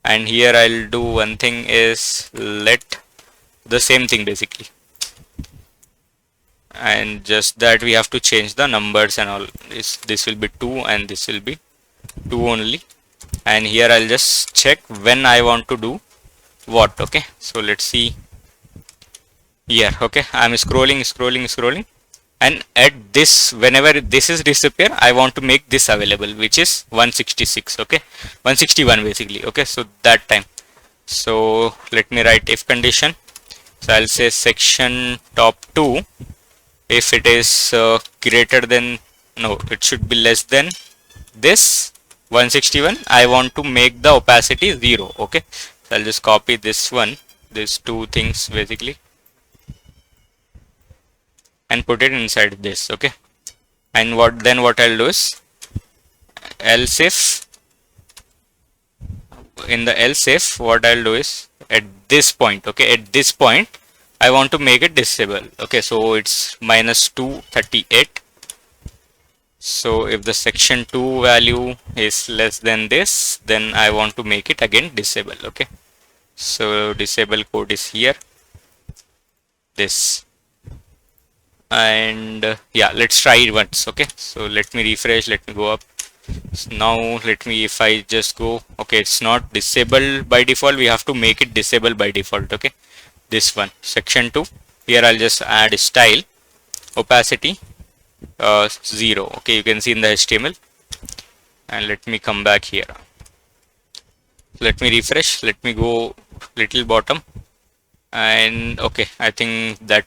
and here I'll do one thing is let the same thing basically, and just that we have to change the numbers and all. This will be 2 and this will be 2 only, and here I'll just check when I want to do what. Okay, so let's see here. Okay, I'm scrolling, and at this, whenever this is disappear, I want to make this available, which is 166. Okay, 161 basically. Okay, so that time, so let me write if condition. So I'll say section top 2, if it is greater than, no, it should be less than this 161, I want to make the opacity 0. Okay, so I'll just copy this one, these two things basically, and put it inside this. Okay, and what I'll do is else if, in the else if, what I'll do is at this point, okay, at this point I want to make it disable. Okay, so it's minus 238, So if the section 2 value is less than this, then I want to make it again disable. Okay, so disable code is here, this, and yeah, let's try it once. Okay, so let me refresh, let me go up. So now let me, if I just go, okay, it's not disabled by default, we have to make it disable by default. Okay, this one, section 2, here I'll just add style, opacity 0. Okay, you can see in the HTML, and let me come back here, let me refresh, let me go little bottom, and okay, I think that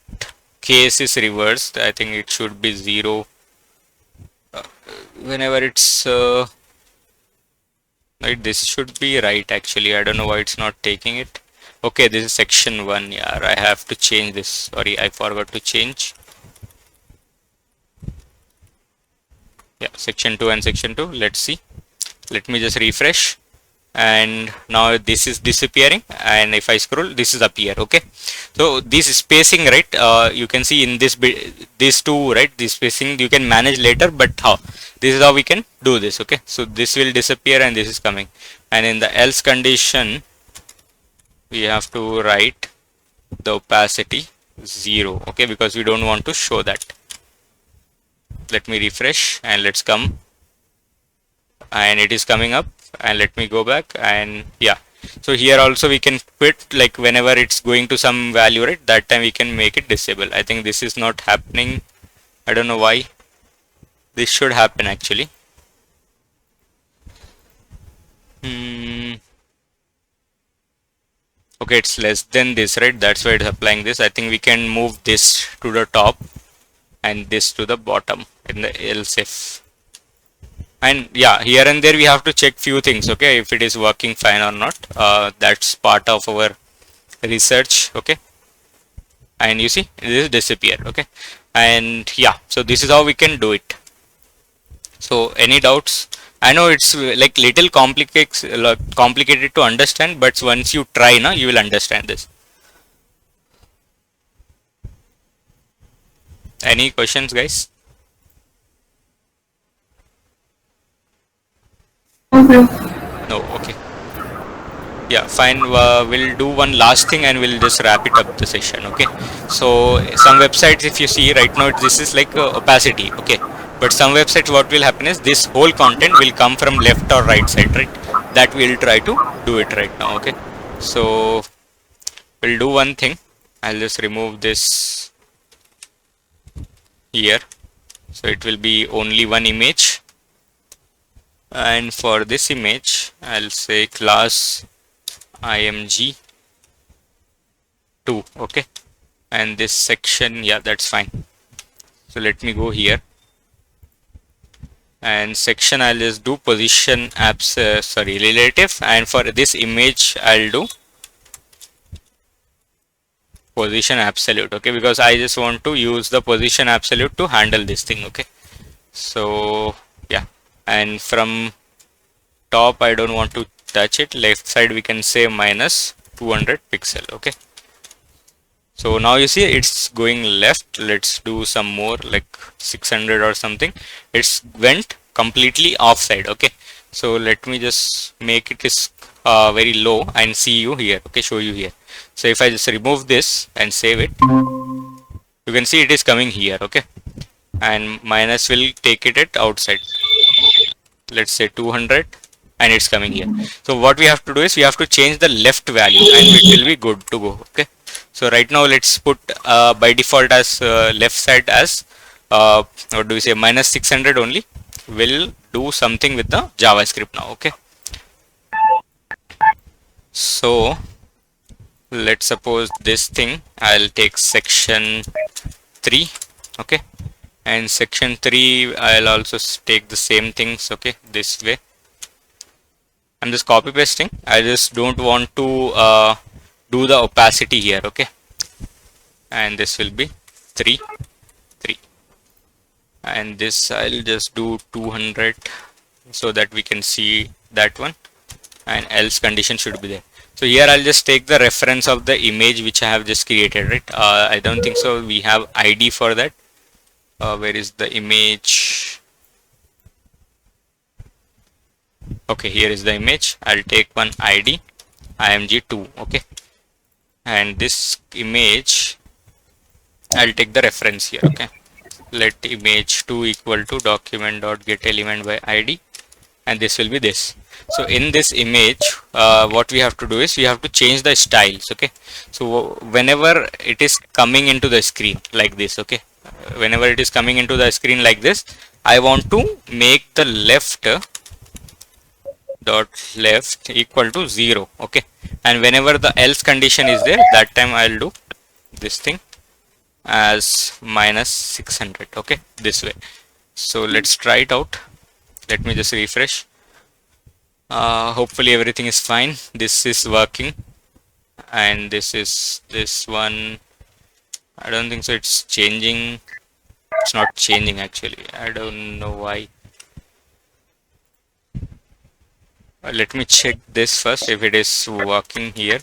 case is reversed. I think it should be 0 whenever it's right, this should be right actually. I don't know why it's not taking it. Okay, this is section 1. Yeah, I have to change this. Sorry, I forgot to change. Yeah, section 2 and section 2. Let's see. Let me just refresh. And now this is disappearing. And if I scroll, this is up here. Okay. So this is spacing, right? You can see in this these two, right? This spacing you can manage later, but how? This is how we can do this. Okay. So this will disappear and this is coming. And in the else condition, we have to write the opacity 0. Okay, because we don't want to show that. Let me refresh and let's come, and it is coming up, and let me go back, and yeah, so here also we can quit, like whenever it's going to some value, right, that time we can make it disable. I think this is not happening. I don't know why. This should happen actually. Okay, it's less than this, right? That's why it's applying this. I think we can move this to the top and this to the bottom in the else if. And yeah, here and there we have to check few things, okay, if it is working fine or not. That's part of our research. Okay, and you see this disappear. Okay, and yeah, so this is how we can do it. So any doubts? I know it's like little complicated to understand, but once you try now, you will understand this. Any questions, guys? Okay. No. Okay. Yeah, fine. We'll do one last thing and we'll just wrap it up the session. Okay. So some websites, if you see right now, this is like opacity. Okay. But some websites, what will happen is this whole content will come from left or right side, right? That we'll try to do it right now. Okay. So we'll do one thing. I'll just remove this here. So it will be only one image. And for this image, I'll say class img2. Okay, and this section, yeah, that's fine. So let me go here, and section I'll just do position relative, and for this image I'll do position absolute. Okay, because I just want to use the position absolute to handle this thing. Okay, so yeah, and from top I don't want to touch it. Left side we can say minus 200 pixel. Okay, so now you see it's going left. Let's do some more, like 600 or something. It's went completely offside. Okay, so let me just make it is very low and see you here. Okay, show you here. So if I just remove this and save it, you can see it is coming here. Okay, and minus will take it at outside. Let's say 200, and it's coming here. So what we have to do is we have to change the left value and it will be good to go. Okay, so right now let's put by default as left side as what do we say, minus 600 only. We'll do something with the JavaScript now. Okay, so let's suppose this thing, I'll take section 3. Okay, and section 3 I'll also take the same things. Okay, this way I'm just copy pasting. I just don't want to do the opacity here. Okay, and this will be 3, and this I'll just do 200 so that we can see that one, and else condition should be there. So here I'll just take the reference of the image which I have just created, right? I don't think so we have ID for that. Where is the image? Okay, here is the image. I'll take one ID img2. Okay, and this image I'll take the reference here. Okay, let image2 equal to document.getElement by id, and this will be this. So in this image, what we have to do is we have to change the styles. Okay, so whenever it is coming into the screen like this, okay, whenever it is coming into the screen like this, I want to make the left equal to 0. Okay, and whenever the else condition is there, that time I'll do this thing as minus 600. Okay, this way. So let's try it out. Let me just refresh. Hopefully everything is fine. This is working, and this one. I don't think so. It's changing. It's not changing actually. I don't know why. Let me check this first if it is working here.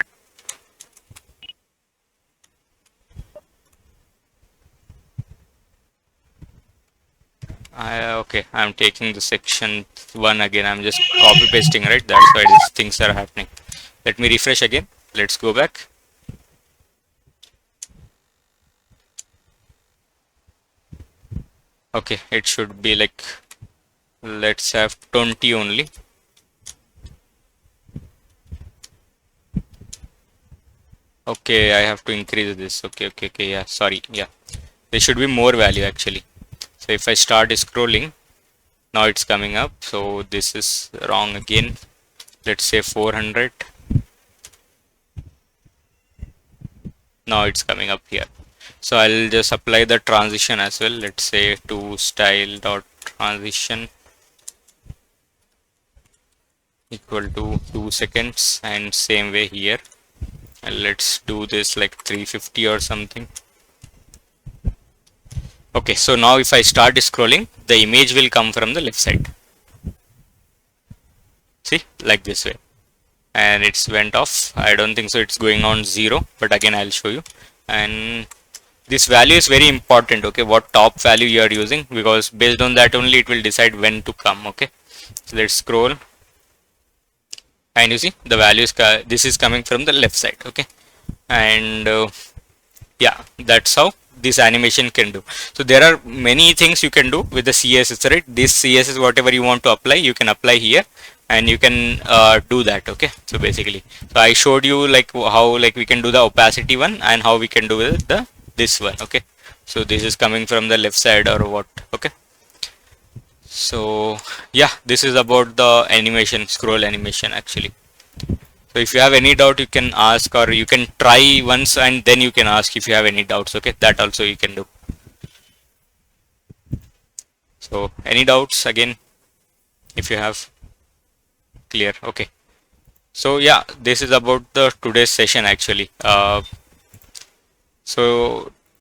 Okay, I'm taking the section 1 again. I'm just copy pasting, right? That's why these things are happening. Let me refresh again. Let's go back. Okay, it should be like, let's have 20 only. Okay, I have to increase this. Okay, yeah, sorry, yeah. There should be more value actually. So if I start scrolling, now it's coming up. So this is wrong again. Let's say 400. Now it's coming up here. So I'll just apply the transition as well. Let's say to style dot transition equal to 2 seconds, and same way here. And let's do this like 350 or something. Okay, so now if I start scrolling, the image will come from the left side. See, like this way. And it's went off. I don't think so it's going on 0, but again I'll show you. And this value is very important. Okay, what top value you are using, because based on that only it will decide when to come. Okay, so let's scroll, and you see the values, this is coming from the left side. Okay, and yeah, that's how this animation can do. So there are many things you can do with the CSS, right? This CSS, whatever you want to apply, you can apply here, and you can do that. Okay, so basically, so I showed you like how like we can do the opacity one, and how we can do the this one. Okay, so this is coming from the left side or what. Okay, so yeah, this is about the animation, scroll animation actually. So if you have any doubt, you can ask, or you can try once and then you can ask if you have any doubts. Okay, that also you can do. So any doubts again, if you have? Clear? Okay. So yeah, this is about the today's session actually. So